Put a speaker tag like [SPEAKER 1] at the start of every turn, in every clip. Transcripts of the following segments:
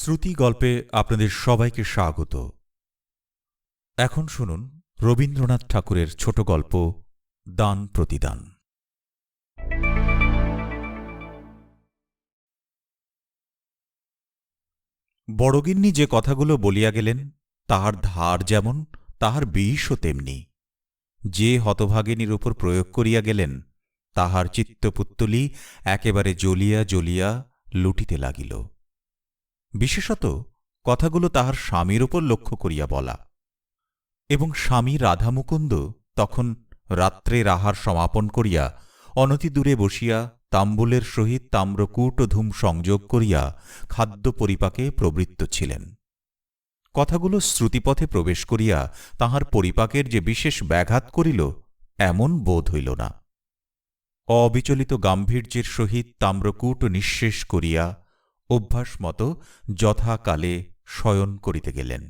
[SPEAKER 1] শ্রুতি গল্পে আপনাদের সবাইকে স্বাগত। এখন শুনুন রবীন্দ্রনাথ ঠাকুরের ছোট গল্প দান প্রতিদান। বড়গিন্নি যে কথাগুলো বলিয়া গেলেন তাহার ধার যেমন তাহার বিষও তেমনি। যে হতভাগিনীর উপর প্রয়োগ করিয়া গেলেন তাহার চিত্তপুত্তলি একেবারে জ্বলিয়া জ্বলিয়া লুটিতে লাগিল। বিশেষত কথাগুলো তাহার স্বামীর উপর লক্ষ্য করিয়া বলা, এবং স্বামী রাধামুকুন্দ তখন রাত্রের আহার সমাপন করিয়া অনতি দূরে বসিয়া তাম্বুলের সহিত তাম্রকূট ও ধূম সংযোগ করিয়া খাদ্য পরিপাকে প্রবৃত্ত ছিলেন। কথাগুলো শ্রুতিপথে প্রবেশ করিয়া তাহার পরিপাকের যে বিশেষ ব্যাঘাত করিল এমন বোধ হইল না। অবিচলিত গাম্ভীর্যের সহিত তাম্রকূট নিঃশেষ করিয়া অভ্যাসমত যথাকালে শয়ন করিতে গেলেন।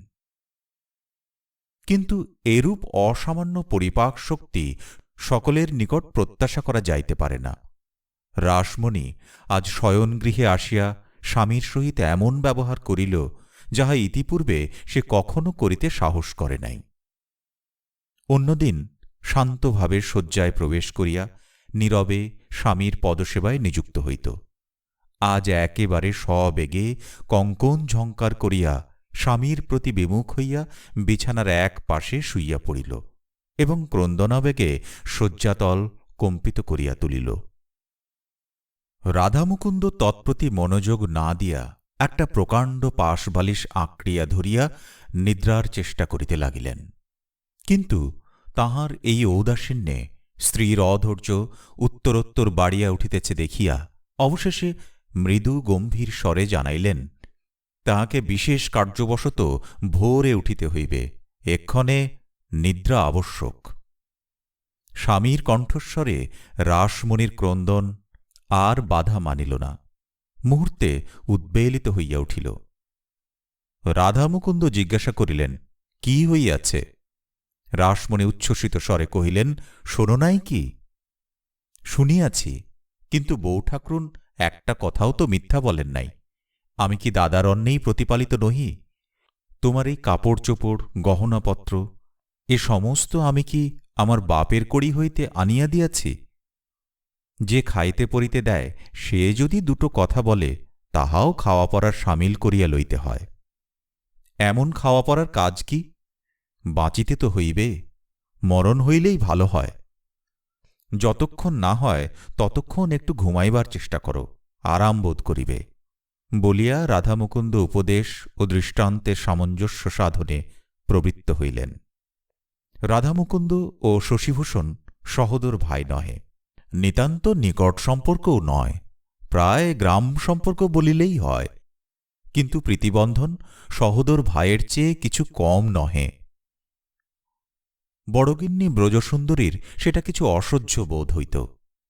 [SPEAKER 1] কিন্তু এরূপ অসামান্য পরিপাক শক্তি সকলের নিকট প্রত্যাশা করা যাইতে পারে না। রাসমণি আজ শয়নগৃহে আসিয়া স্বামীর সহিত এমন ব্যবহার করিল যাহা ইতিপূর্বে সে কখনো করিতে সাহস করে নাই। অন্যদিন শান্তভাবে শয্যায় প্রবেশ করিয়া নীরবে স্বামীর পদসেবায় নিযুক্ত হইত। আজ একেবারে সবেগে কঙ্কণ ঝঙ্কার করিয়া স্বামীর প্রতি বিমুখ হইয়া বিছানার এক পাশে শুইয়া পড়িল এবং ক্রন্দনাবেগে শয্যাতল কম্পিত করিয়া তুলিল। রাধামুকুন্দ তৎপ্রতি মনোযোগ না দিয়া একটা প্রকাণ্ড পাশবালিশ আঁকড়িয়া ধরিয়া নিদ্রার চেষ্টা করিতে লাগিলেন। কিন্তু তাহার এই ঔদাসীন্যে স্ত্রীর অধৈর্য উত্তরোত্তর বাড়িয়া উঠিতেছে দেখিয়া অবশেষে মৃদু গম্ভীর স্বরে জানাইলেন, তাহাকে বিশেষ কার্যবশত ভোরে উঠিতে হইবে, এক্ষণে নিদ্রা আবশ্যক। স্বামীর কণ্ঠস্বরে রাসমণির ক্রন্দন আর বাধা মানিল না, মুহূর্তে উদ্বেলিত হইয়া উঠিল। রাধামুকুন্দ জিজ্ঞাসা করিলেন, কি হইয়াছে? রাসমণি উচ্ছ্বসিত স্বরে কহিলেন, শোনো নাই কি? শুনিয়াছি, কিন্তু বৌঠাকরুন একটা কথাও তো মিথ্যা বলেন নাই। আমি কি দাদার অন্নেই প্রতিপালিত নহি? তোমার এই কাপড় চোপড় গহনাপত্র এ সমস্ত আমি কি আমার বাপের কড়ি হইতে আনিয়া দিয়াছি? যে খাইতে পরিতে দেয় সে যদি দুটো কথা বলে তাহাও খাওয়া পড়ার সামিল করিয়া লইতে হয়। এমন খাওয়া পড়ার কাজ কি? বাঁচিতে তো হইবে, মরণ হইলেই ভালো হয়। যতক্ষণ না হয় ততক্ষণ একটু ঘুমাইবার চেষ্টা করো, আরাম বোধ করিবে বলিয়া রাধামুকুন্দ উপদেশ ও দৃষ্টান্তের সামঞ্জস্য সাধনে প্রবৃত্ত হইলেন। রাধামুকুন্দ ও শশীভূষণ সহোদর ভাই নহে, নিতান্ত নিকট সম্পর্কও নয়, প্রায় গ্রাম সম্পর্ক বলিলেই হয়, কিন্তু প্রীতিবন্ধন সহোদর ভাইয়ের চেয়ে কিছু কম নহে। বড়গিন্নি ব্রজসুন্দরীর সেটা কিছু অসহ্য বোধ হইত।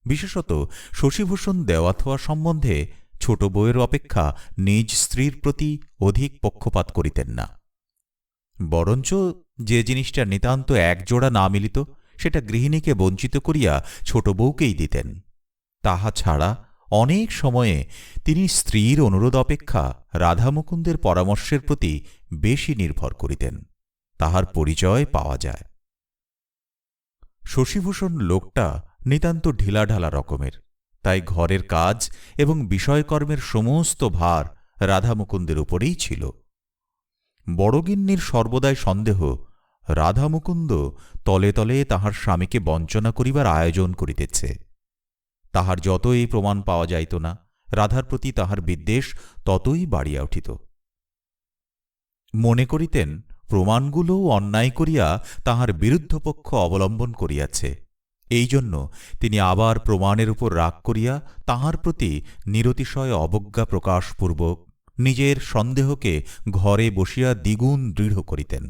[SPEAKER 1] বিশেষত শশীভূষণ দেওয়াথোয়া সম্বন্ধে ছোট বউয়ের অপেক্ষা নিজ স্ত্রীর প্রতি অধিক পক্ষপাত করিতেন না। বরঞ্চ যে জিনিসটা নিতান্ত একজোড়া না মিলিত সেটা গৃহিণীকে বঞ্চিত করিয়া ছোট বউকেই দিতেন। তাহা ছাড়া অনেক সময়ে তিনি স্ত্রীর অনুরোধ অপেক্ষা রাধামুকুন্দের পরামর্শের প্রতি বেশি নির্ভর করিতেন। তাহার পরিচয় পাওয়া যায়। শশীভূষণ লোকটা নিতান্ত ঢিলাঢালা রকমের, তাই ঘরের কাজ এবং বিষয়কর্মের সমস্ত ভার রাধামুকুন্দের উপরেই ছিল। বড়গিন্নির সর্বদাই সন্দেহ রাধামুকুন্দ তলে তলে তাহার স্বামীকে বঞ্চনা করিবার আয়োজন করিতেছে। তাহার যতই প্রমাণ পাওয়া যাইত না, রাধার প্রতি তাহার বিদ্বেষ ততই বাড়িয়া উঠিত। মনে করিতেন প্রমাণগুলোও অন্যায় করিয়া তাহার বিরুদ্ধ পক্ষ অবলম্বন করিয়াছে, এই জন্য তিনি আবার প্রমাণের উপর রাগ করিয়া তাহার প্রতি নিরতিশয় অবজ্ঞা প্রকাশপূর্বক নিজের সন্দেহকে ঘরে বসিয়া দ্বিগুণ দৃঢ় করিতেন।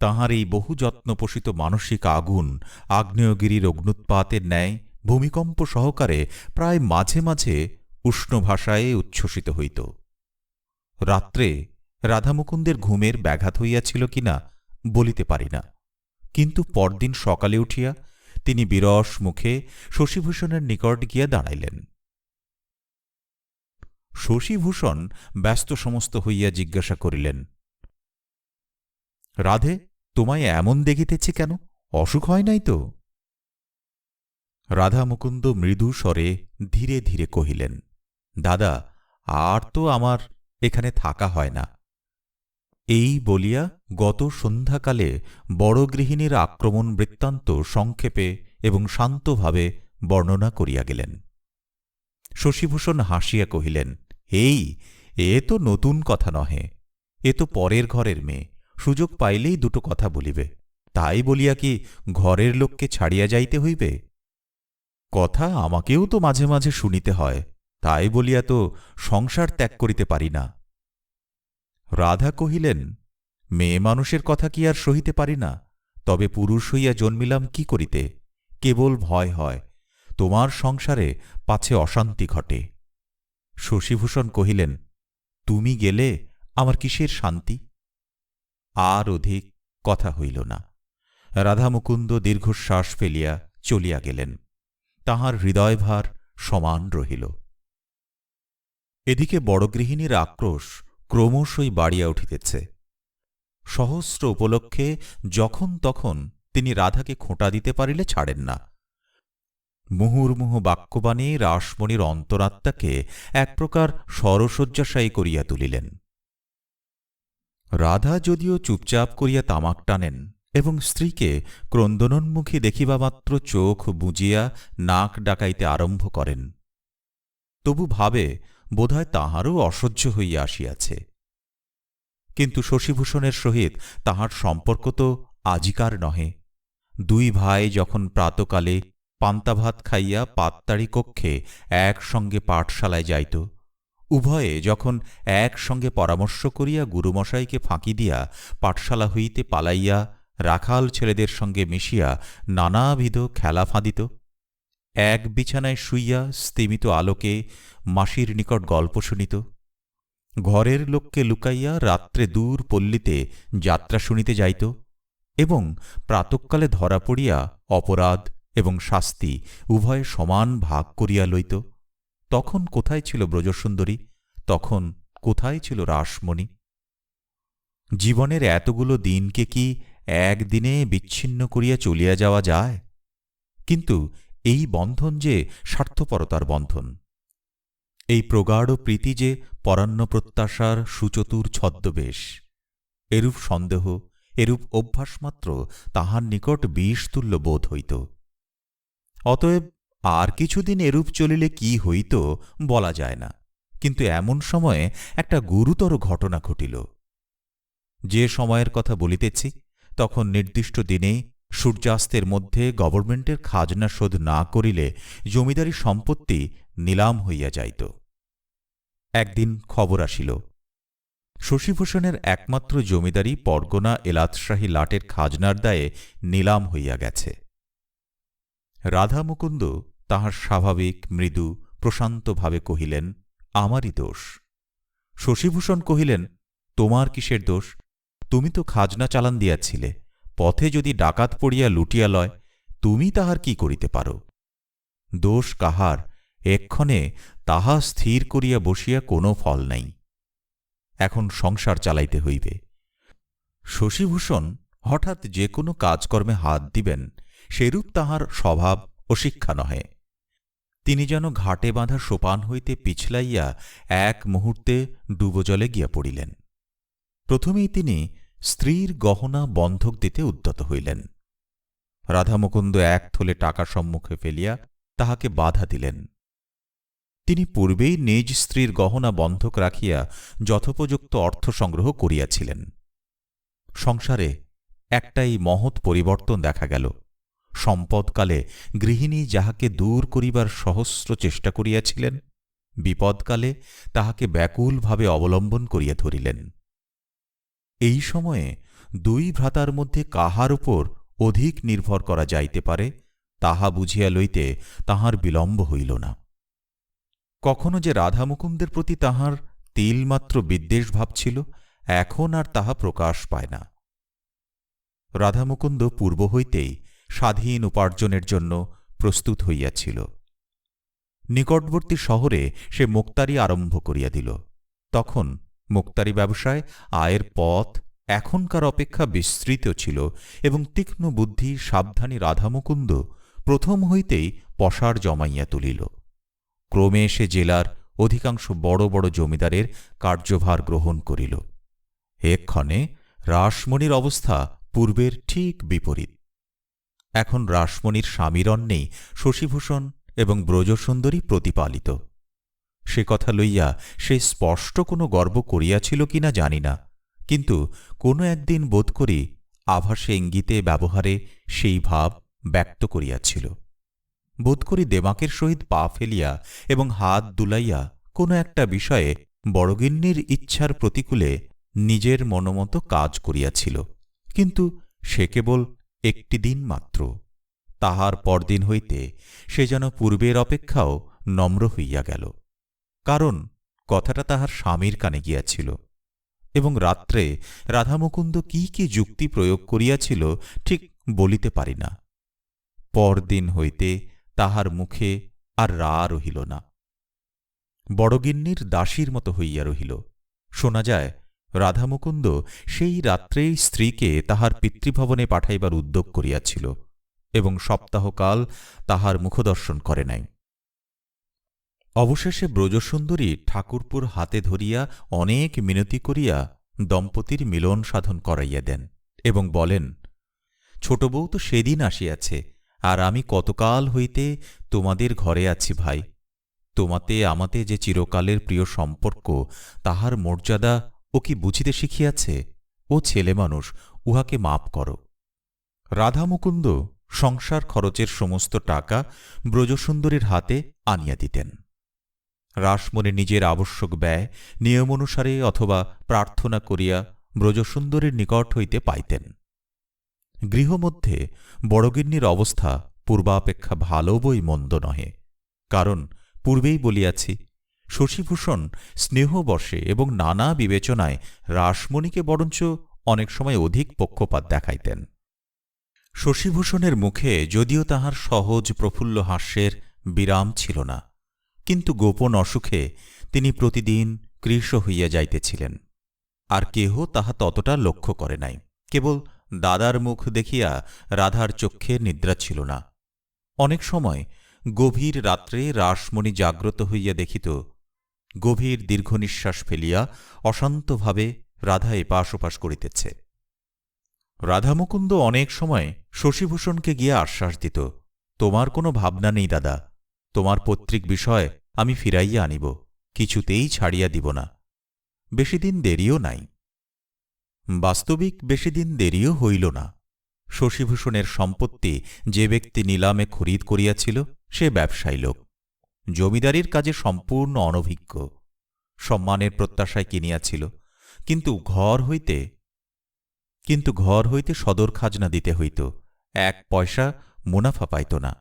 [SPEAKER 1] তাহার এই বহু যত্নপোষিত মানসিক আগুন আগ্নেয়গিরির অগ্নুৎপাতের ন্যায় ভূমিকম্প সহকারে প্রায় মাঝে মাঝে উষ্ণ ভাষায় উচ্ছ্বসিত হইত। রাত্রে রাধামুকুন্দের ঘুমের ব্যাঘাত হইয়াছিল কিনা বলিতে পারি না, কিন্তু পরদিন সকালে উঠিয়া তিনি বিরস মুখে শশীভূষণের নিকট গিয়া দাঁড়াইলেন। শশীভূষণ ব্যস্ত সমস্ত হইয়া জিজ্ঞাসা করিলেন, রাধে, তোমায় এমন দেখিতেছি কেন? অসুখ হয় নাই তো? রাধা মুকুন্দ মৃদু স্বরে ধীরে ধীরে কহিলেন, দাদা, আর তো আমার এখানে থাকা হয় না। এই বলিয়া গত সন্ধ্যাকালে বড় গৃহিণীর আক্রমণ বৃত্তান্ত সংক্ষেপে এবং শান্তভাবে বর্ণনা করিয়া গেলেন। শশীভূষণ হাসিয়া কহিলেন, এ তো নতুন কথা নহে, এ তো পরের ঘরের মেয়ে, সুযোগ পাইলেই দুটো কথা বলিবে, তাই বলিয়া কি ঘরের লোককে ছাড়িয়া যাইতে হইবে? কথা আমাকেও তো মাঝে মাঝে শুনিতে হয়, তাই বলিয়া তো সংসার ত্যাগ করিতে পারি না। রাধা কহিলেন, মেয়ে মানুষের কথা কি আর সহিতে পারি না? তবে পুরুষ হইয়া জন্মিলাম কি করিতে? কেবল ভয় হয় তোমার সংসারে পাছে অশান্তি ঘটে। শশীভূষণ কহিলেন, তুমি গেলে আমার কিসের শান্তি? আর অধিক কথা হইল না। রাধা মুকুন্দ দীর্ঘশ্বাস ফেলিয়া চলিয়া গেলেন। তাহার হৃদয়ভার সমান রহিল। এদিকে বড়গৃহিণীর আক্রোশ ক্রমশই বাড়িয়া উঠিতেছে। সহস্র উপলক্ষে যখন তখন তিনি রাধাকে খোঁটা দিতে পারিলে ছাড়েন না। মুহুর্মুহু বাক্যবাণী রাসমণির অন্তরাত্মাকে এক প্রকার সরশয্যাশায়ী করিয়া তুলিলেন। রাধা যদিও চুপচাপ করিয়া তামাক টানেন এবং স্ত্রীকে ক্রন্দনোন্মুখী দেখিবামাত্র চোখ বুজিয়া নাক ডাকাইতে আরম্ভ করেন, তবু ভাবে বোধহয় তাহারও অসহ্য হইয়া আসিয়াছে। কিন্তু শশীভূষণের সহিত তাহার সম্পর্ক তো আজিকার নহে। দুই ভাই যখন প্রাতকালে পান্তাভাত খাইয়া পাততাড়ি কক্ষে একসঙ্গে পাঠশালায় যাইত, উভয়ে যখন একসঙ্গে পরামর্শ করিয়া গুরুমশাইকে ফাঁকি দিয়া পাঠশালা হইতে পালাইয়া রাখাল ছেলেদের সঙ্গে মিশিয়া নানাবিধ খেলা ফাঁদিত, এক বিছানায় শুইয়া স্তিমিত আলোকে মাসির নিকট গল্প শুনিত, ঘরের লোককে লুকাইয়া রাত্রে দূর পল্লীতে যাত্রা শুনিতে যাইত এবং প্রাতঃকালে ধরা পড়িয়া অপরাধ এবং শাস্তি উভয়ে সমান ভাগ করিয়া লইত, তখন কোথায় ছিল ব্রজসুন্দরী? তখন কোথায় ছিল রাসমণি? জীবনের এতগুলো দিনকে কি একদিনে বিচ্ছিন্ন করিয়া চলিয়া যাওয়া যায়? কিন্তু এই বন্ধন যে স্বার্থপরতার বন্ধন, এই প্রগাঢ় প্রীতি যে পরান্ন প্রত্যাশার সুচতুর ছদ্মবেশ, এরূপ সন্দেহ, এরূপ অভ্যাসমাত্র তাহার নিকট বিষতুল্য বোধ হইত। অতএব আর কিছুদিন এরূপ চলিলে কি হইত বলা যায় না, কিন্তু এমন সময়ে একটা গুরুতর ঘটনা ঘটিল। যে সময়ের কথা বলিতেছি তখন নির্দিষ্ট দিনে সূর্যাস্তের মধ্যে গভর্নমেন্টের খাজনা শোধ না করিলে জমিদারি সম্পত্তি নিলাম হইয়া যাইত। একদিন খবর আসিল, শশীভূষণের একমাত্র জমিদারি পরগনা এলাতশাহী লাটের খাজনার দায়ে নিলাম হইয়া গেছে। রাধা মুকুন্দ তাহার স্বাভাবিক মৃদু প্রশান্তভাবে কহিলেন, আমারই দোষ। শশীভূষণ কহিলেন, তোমার কিসের দোষ? তুমি তো খাজনা চালান দিয়াছিলে, পথে যদি ডাকাত পড়িয়া লুটিয়া লয়, তুমি তাহার কি করিতে পারো? দোষ কাহার এক্ষণে তাহা স্থির করিয়া বসিয়া কোনো ফল নাই। এখন সংসার চালাইতে হইবে। শশীভূষণ হঠাৎ যে কোনো কাজকর্মে হাত দিবেন সেরূপ তাহার স্বভাব ও শিক্ষা নহে। তিনি যেন ঘাটে বাঁধা সোপান হইতে পিছলাইয়া এক মুহূর্তে ডুবোজলে গিয়া পড়িলেন। প্রথমেই তিনি স্ত্রীর গহনা বন্ধক দিতে উদ্যত হইলেন। রাধামুকুন্দ এক থলে টাকা সম্মুখে ফেলিয়া তাহাকে বাধা দিলেন। তিনি পূর্বেই নিজ স্ত্রীর গহনা বন্ধক রাখিয়া যথোপযুক্ত অর্থ সংগ্রহ করিয়াছিলেন। সংসারে একটাই মহৎ পরিবর্তন দেখা গেল। সম্পদকালে গৃহিণী যাহাকে দূর করিবার সহস্র চেষ্টা করিয়াছিলেন, বিপদকালে তাহাকে ব্যাকুলভাবে অবলম্বন করিয়া ধরিলেন। এই সময়ে দুই ভ্রাতার মধ্যে কাহার উপর অধিক নির্ভর করা যাইতে পারে তাহা বুঝিয়া লইতে তাহার বিলম্ব হইল না। কখনো যে রাধামুকুন্দের প্রতি তাহার তিলমাত্র বিদ্বেষ ভাব ছিল, এখন আর তাহা প্রকাশ পায় না। রাধামুকুন্দ পূর্ব হইতেই স্বাধীন উপার্জনের জন্য প্রস্তুত হইয়াছিল। নিকটবর্তী শহরে সে মোক্তারি আরম্ভ করিয়া দিল। তখন মোক্তারি ব্যবসায় আয়ের পথ এখনকার অপেক্ষা বিস্তৃত ছিল এবং তীক্ষ্ণ বুদ্ধি সাবধানী রাধামুকুন্দ প্রথম হইতেই পসার জমাইয়া তুলিল। ক্রমে সে জেলার অধিকাংশ বড় বড় জমিদারের কার্যভার গ্রহণ করিল। এক্ষণে রাসমণির অবস্থা পূর্বের ঠিক বিপরীত। এখন রাসমণির স্বামীর অন্নেই শশীভূষণ এবং ব্রজসুন্দরী প্রতিপালিত। সে কথা লইয়া সে স্পষ্ট কোনো গর্ব করিয়াছিল কিনা জানি না, কিন্তু কোনো একদিন বোধ করি আভাসে ইঙ্গিতে ব্যবহারে সেই ভাব ব্যক্ত করিয়াছিল। বোধ করি দেমাকের সহিত পা ফেলিয়া এবং হাত দুলাইয়া কোনো একটা বিষয়ে বড়গিন্নির ইচ্ছার প্রতিকূলে নিজের মনোমতো কাজ করিয়াছিল, কিন্তু সে কেবল একটি দিন মাত্র। তাহার পরদিন হইতে সে যেন পূর্বের অপেক্ষাও নম্র হইয়া গেল। কারণ কথাটা তাহার স্বামীর কানে গিয়াছিল, এবং রাত্রে রাধামুকুন্দ কি কি যুক্তি প্রয়োগ করিয়াছিল ঠিক বলিতে পারি না। পরদিন হইতে তাহার মুখে আর রা রহিল না, বড়গিন্নির দাসীর মতো হইয়া রহিল। শোনা যায় রাধামুকুন্দ সেই রাত্রেই স্ত্রীকে তাহার পিতৃভবনে পাঠাইবার উদ্যোগ করিয়াছিল এবং সপ্তাহকাল তাহার মুখদর্শন করে নাই। অবশেষে ব্রজসুন্দরী ঠাকুরপুর হাতে ধরিয়া অনেক মিনতি করিয়া দম্পতির মিলন সাধন করাইয়া দেন এবং বলেন, ছোট বউ তো সেদিন আসিয়াছে, আর আমি কতকাল হইতে তোমাদের ঘরে আছি ভাই। তোমাতে আমাতে যে চিরকালের প্রিয় সম্পর্ক, তাহার মর্যাদা ও কি বুঝিতে শিখিয়াছে? ও ছেলে মানুষ, উহাকে মাপ করো। রাধামুকুন্দ সংসার খরচের সমস্ত টাকা ব্রজসুন্দরীর হাতে আনিয়া দিতেন। রাসমণি নিজের আবশ্যক ব্যয় নিয়মানুসারে অথবা প্রার্থনা করিয়া ব্রজসুন্দরীর নিকট হইতে পাইতেন। গৃহমধ্যে বড়গিন্নির অবস্থা পূর্বাপেক্ষা ভালো বই মন্দ নহে, কারণ পূর্বেই বলিয়াছি শশীভূষণ স্নেহবশে এবং নানা বিবেচনায় রাসমণিকে বরঞ্চ অনেক সময় অধিক পক্ষপাত দেখাইতেন। শশীভূষণের মুখে যদিও তাহার সহজ প্রফুল্ল হাস্যের বিরাম ছিল না, কিন্তু গোপন অসুখে তিনি প্রতিদিন কৃশ হইয়া যাইতেছিলেন, আর কেহ তাহা ততটা লক্ষ্য করে নাই। কেবল দাদার মুখ দেখিয়া রাধার চক্ষে নিদ্রা ছিল না। অনেক সময় গভীর রাত্রে রাসমণি জাগ্রত হইয়া দেখিত গভীর দীর্ঘনিশ্বাস ফেলিয়া অশান্তভাবে রাধা এপাশ ওপাশ করিতেছে। রাধামুকুন্দ অনেক সময় শশীভূষণকে গিয়া আশ্বাস দিত, তোমার কোনো ভাবনা নেই দাদা, তোমার পৈতৃক বিষয় আমি ফিরাইয়া আনিব, কিছুতেই ছাড়িয়া দিব না। বেশিদিন দেরিও নাই। বাস্তবিক বেশিদিন দেরিও হইল না। শশীভূষণের সম্পত্তি যে ব্যক্তি নিলামে খরিদ করিয়াছিল সে ব্যবসায়ী লোক, জমিদারির কাজে সম্পূর্ণ অনভিজ্ঞ। সম্মানের প্রত্যাশায় কিনিয়াছিল, কিন্তু ঘর হইতে সদর খাজনা দিতে হইত, 1 পয়সা মুনাফা পাইত না।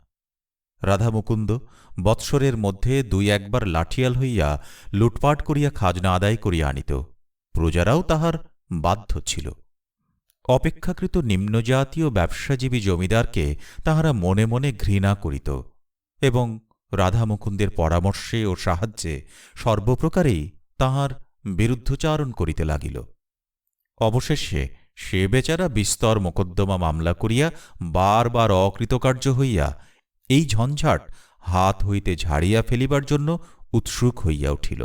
[SPEAKER 1] রাধামুকুন্দ বৎসরের মধ্যে 2-1 বার লাঠিয়াল হইয়া লুটপাট করিয়া খাজনা আদায় করিয়া আনিত। প্রজারাও তাহার বাধ্য ছিল। অপেক্ষাকৃত নিম্নজাতীয় ব্যবসাজীবী জমিদারকে তাহারা মনে মনে ঘৃণা করিত এবং রাধামুকুন্দের পরামর্শে ও সাহায্যে সর্বপ্রকারেই তাহার বিরুদ্ধচারণ করিতে লাগিল। অবশেষে সে বেচারা বিস্তর মোকদ্দমা মামলা করিয়া বারবার অকৃতকার্য হইয়া এই ঝঞ্ঝাট হাত হইতে ঝাড়িয়া ফেলিবার জন্য উৎসুক হইয়া উঠিল।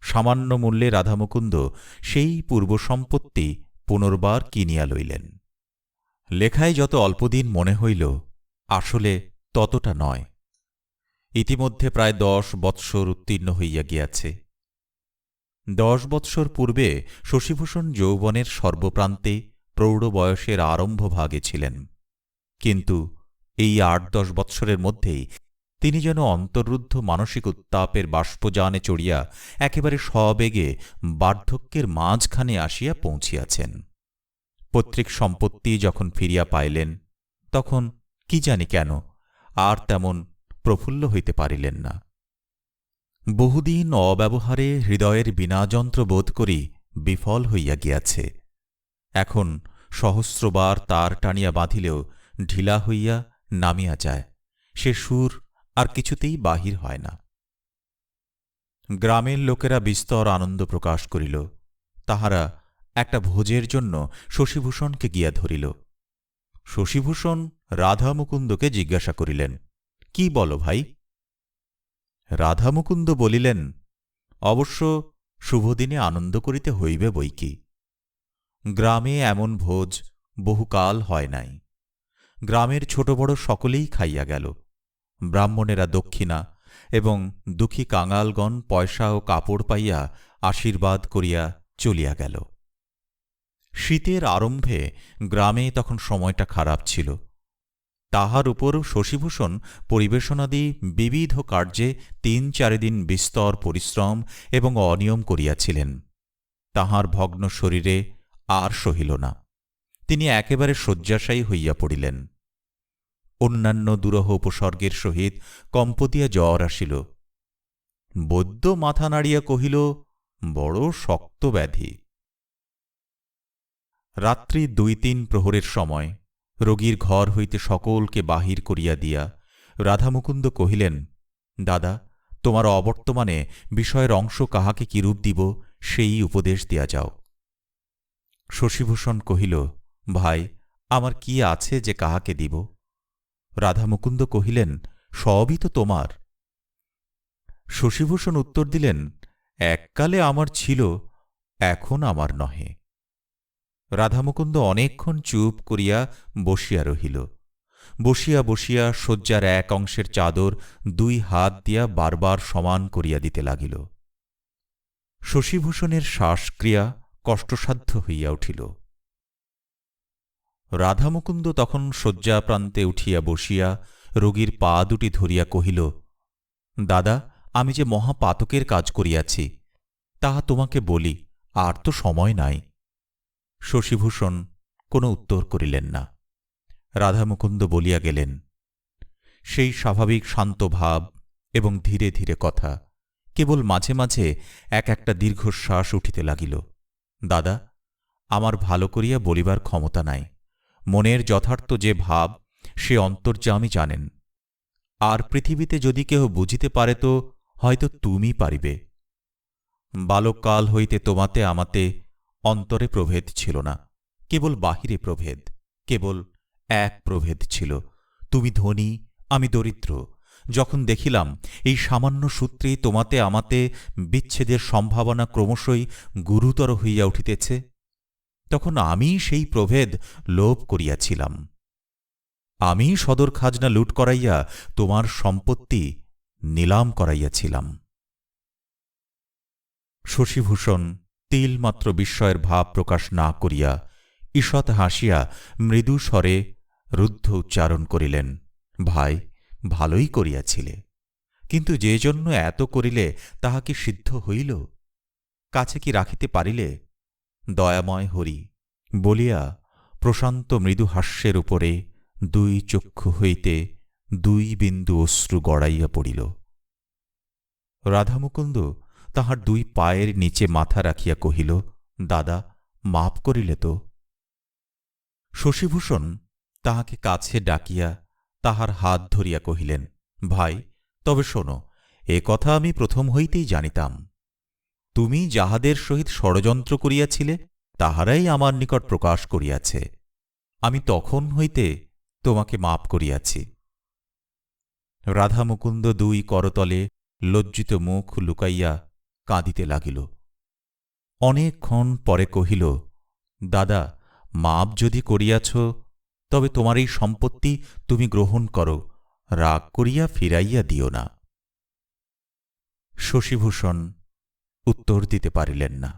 [SPEAKER 1] সামান্য মূল্যে রাধামুকুন্দ সেই পূর্বসম্পত্তি পুনর্বার কিনিয়া লইলেন। লেখায় যত অল্পদিন মনে হইল, আসলে ততটা নয়। ইতিমধ্যে প্রায় 10 বৎসর উত্তীর্ণ হইয়া গিয়াছে। 10 বৎসর পূর্বে শশীভূষণ যৌবনের সর্বপ্রান্তে প্রৌঢ় বয়সের আরম্ভ ভাগে ছিলেন, কিন্তু এই 8-10 বৎসরের মধ্যেই তিনি যেন অন্তর্রুদ্ধ মানসিক উত্তাপের বাষ্পযানে চড়িয়া একেবারে সবেগে বার্ধক্যের মাঝখানে আসিয়া পৌঁছিয়াছেন। পৈতৃক সম্পত্তি যখন ফিরিয়া পাইলেন, তখন কি জানি কেন আর তেমন প্রফুল্ল হইতে পারিলেন না। বহুদিন অব্যবহারে হৃদয়ের বীণাযন্ত্র বোধ করি বিফল হইয়া গিয়াছে। এখন সহস্রবার তার টানিয়া বাঁধিলেও ঢিলা হইয়া নামিয়া যায়, সে সুর আর কিছুতেই বাহির হয় না। গ্রামের লোকেরা বিস্তর আনন্দ প্রকাশ করিল। তাহারা একটা ভোজের জন্য শশীভূষণকে গিয়া ধরিল। শশীভূষণ রাধামুকুন্দকে জিজ্ঞাসা করিলেন, কি বলো ভাই? রাধামুকুন্দ বলিলেন, অবশ্য শুভদিনে আনন্দ করিতে হইবে বৈকি। গ্রামে এমন ভোজ বহুকাল হয় নাই। গ্রামের ছোট বড় সকলেই খাইয়া গেল। ব্রাহ্মণেরা দক্ষিণা এবং দুঃখী কাঙালগণ পয়সা ও কাপড় পাইয়া আশীর্বাদ করিয়া চলিয়া গেল। শীতের আরম্ভে গ্রামে তখন সময়টা খারাপ ছিল। তাহার উপর শশীভূষণ পরিবেশনাদি বিবিধ কার্যে ৩-৪ দিন বিস্তর পরিশ্রম এবং অনিয়ম করিয়াছিলেন। তাহার ভগ্ন শরীরে আর সহিল না। তিনি একেবারে শয্যাশায়ী হইয়া পড়িলেন। অন্যান্য দুরূহ উপসর্গের সহিত কম্পতিয়া জ্বর আসিল। বৈদ্য মাথা নাড়িয়া কহিল, বড় শক্ত ব্যাধি। রাত্রি ২-৩ প্রহরের সময় রোগীর ঘর হইতে সকলকে বাহির করিয়া দিয়া রাধামুকুন্দ কহিলেন, দাদা, তোমার অবর্তমানে বিষয়ের অংশ কাহাকে কিরূপ দিব সেই উপদেশ দিয়া যাও। শশীভূষণ কহিল, ভাই, আমার কি আছে যে কাহাকে দিব? রাধামুকুন্দ কহিলেন, সবই তো তোমার। শশীভূষণ উত্তর দিলেন, এককালে আমার ছিল, এখন আমার নহে। রাধামুকুন্দ অনেকক্ষণ চুপ করিয়া বসিয়া রহিল। বসিয়া বসিয়া শয্যার এক অংশের চাদর ২ হাত দিয়া বারবার সমান করিয়া দিতে লাগিল। শশীভূষণের শ্বাসক্রিয়া কষ্টসাধ্য হইয়া উঠিল। রাধামুকুন্দ তখন শয্যাপ্রান্তে উঠিয়া বসিয়া রোগীর পা দুটি ধরিয়া কহিল, দাদা, আমি যে মহাপাতকের কাজ করিয়াছি তাহা তোমাকে বলি, আর তো সময় নাই। শশীভূষণ কোনো উত্তর করিলেন না। রাধামুকুন্দ বলিয়া গেলেন। সেই স্বাভাবিক শান্ত ভাব এবং ধীরে ধীরে কথা, কেবল মাঝে মাঝে এক একটা দীর্ঘশ্বাস উঠিতে লাগিল। দাদা, আমার ভালো করিয়া বলিবার ক্ষমতা নাই। মনের যথার্থ যে ভাব সে অন্তর্যামী জানেন। আর পৃথিবীতে যদি কেহ বুঝিতে পারে তো হয়তো তুমি পারিবে। বালককাল হইতে তোমাতে আমাতে অন্তরে প্রভেদ ছিল না, কেবল বাহিরে প্রভেদ। কেবল এক প্রভেদ ছিল, তুমি ধনী, আমি দরিদ্র। যখন দেখিলাম এই সামান্য সূত্রেই তোমাতে আমাতে বিচ্ছেদের সম্ভাবনা ক্রমশই গুরুতর হইয়া উঠিতেছে, তখন আমি সেই প্রভেদ লোপ করিয়াছিলাম। আমি সদর খাজনা লুট করাইয়া তোমার সম্পত্তি নিলাম করাইয়াছিলাম। শশীভূষণ তিলমাত্র বিস্ময়ের ভাব প্রকাশ না করিয়া ঈষৎ হাসিয়া মৃদু স্বরে রুদ্ধ উচ্চারণ করিলেন, ভাই, ভালোই করিয়াছিলে, কিন্তু যে জন্য এত করিলে তাহা কি সিদ্ধ হইল? কাছে কি রাখিতে পারিলে? দয়াময় হরি বলিয়া প্রশান্ত মৃদু হাস্যের উপরে ২ চক্ষু হইতে ২ বিন্দু অশ্রু গড়াইয়া পড়িল। রাধামুকুন্দ তাহার ২ পায়ের নিচে মাথা রাখিয়া কহিল, দাদা, মাপ করিলে তো? শশীভূষণ তাহাকে কাছে ডাকিয়া তাহার হাত ধরিয়া কহিলেন, ভাই, তবে শোনো, এ কথা আমি প্রথম হইতেই জানিতাম। তুমি যাহাদের সহিত ষড়যন্ত্র করিয়াছিলে তাহারাই আমার নিকট প্রকাশ করিয়াছে। আমি তখন হইতে তোমাকে মাপ করিয়াছি। রাধামুকুন্দ ২ করতলে লজ্জিত মুখ লুকাইয়া কাঁদিতে লাগিল। অনেকক্ষণ পরে কহিল, দাদা, মাপ যদি করিয়াছ তবে তোমার এই সম্পত্তি তুমি গ্রহণ করো, রাগ করিয়া ফিরাইয়া দিও না। শশীভূষণ উত্তর দিতে পারিলেন না।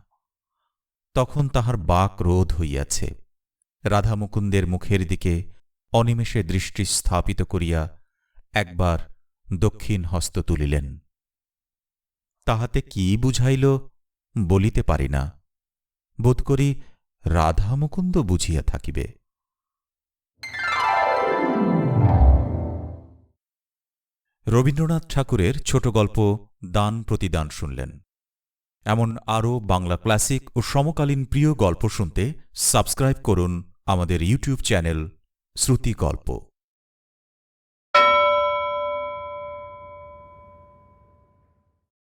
[SPEAKER 1] তখন তাহার বাক রোধ হইয়াছে। রাধামুকুন্দের মুখের দিকে অনিমেষে দৃষ্টি স্থাপিত করিয়া একবার দক্ষিণ হস্ত তুলিলেন। তাহাতে কি বুঝাইল বলিতে পারি না, বোধ করি রাধামুকুন্দ বুঝিয়া থাকিবে। রবীন্দ্রনাথ ঠাকুরের ছোট গল্প দান প্রতিদান শুনলেন। এমন আরও বাংলা ক্লাসিক ও সমকালীন প্রিয় গল্প শুনতে সাবস্ক্রাইব করুন আমাদের ইউটিউব চ্যানেল শ্রুতি গল্প।